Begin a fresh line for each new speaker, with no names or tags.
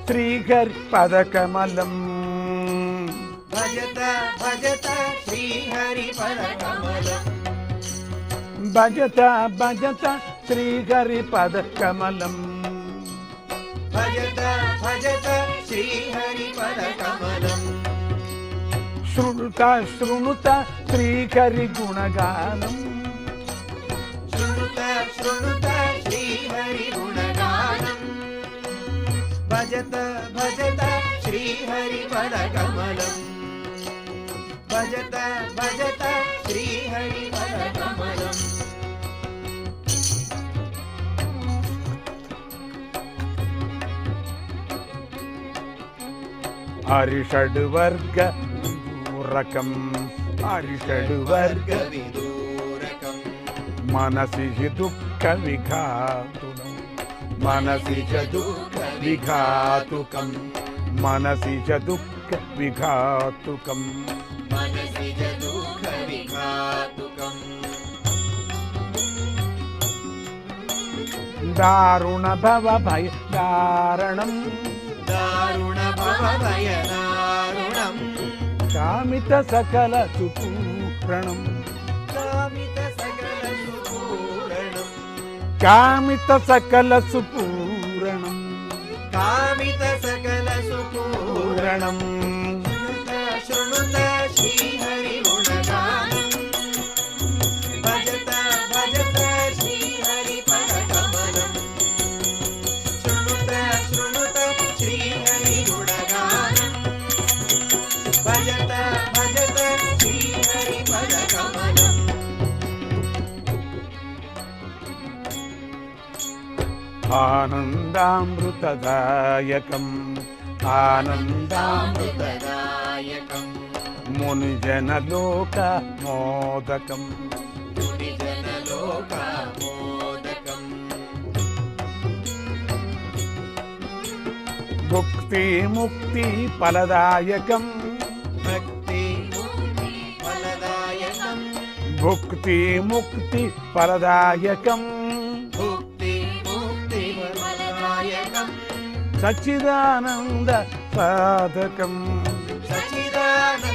శ్రీహరి పదకమలం
భజత భజత శ్రీహరి పదకమలం
భజత భజత శ్రీహరి పదకమలం
భజత భజత శ్రీహరి పదకమలం
శృణుత శృణుత శ్రీహరి గుణగానం
శృణుత శృణుత శ్రీహరి గుణగానం భజత భజత శ్రీహరి పదకమలం భజత భజత శ్రీహరి పదకమలం
అరిషడ్వర్గ విదూరకం అరిషడ్వర్గ
విదూరకం
మనసి దుఃఖ విఘాతునం మనసి దుఃఖ విఘాతుకం మనసి దుఃఖ విఘాతుకం
మనసి దుఃఖ విఘాతుకం
దారుణ భవ భయ దారణం
దారుణ భవ భయ దారుణం
కామిత సకల సుపూరణం
కామిత సకల సుపూరణం
కామిత సకల సుపూరణం
కామిత సకల సుపూరణం
పూరణం
శృణుత శ్రీహరి గుణగానం భజత భజత శ్రీహరి పదకమలం శృణుత శృణుత శ్రీహరి గుణగానం భజత భజత శ్రీహరి పదకమలం
ఆనందామృతదాయకం
ఆనందామృతదాయకం
మునిజనలోక మోదకం
మునిజనలోకమోదకం
భుక్తి ముక్తి ఫలదాయకం
భక్తి ముక్తి ఫలదాయకం
భుక్తి ముక్తి ఫలదాయకం
భుక్తి ముక్తి ఫలదాయకం
సచ్చిదానంద సాధకం
సచిదానంద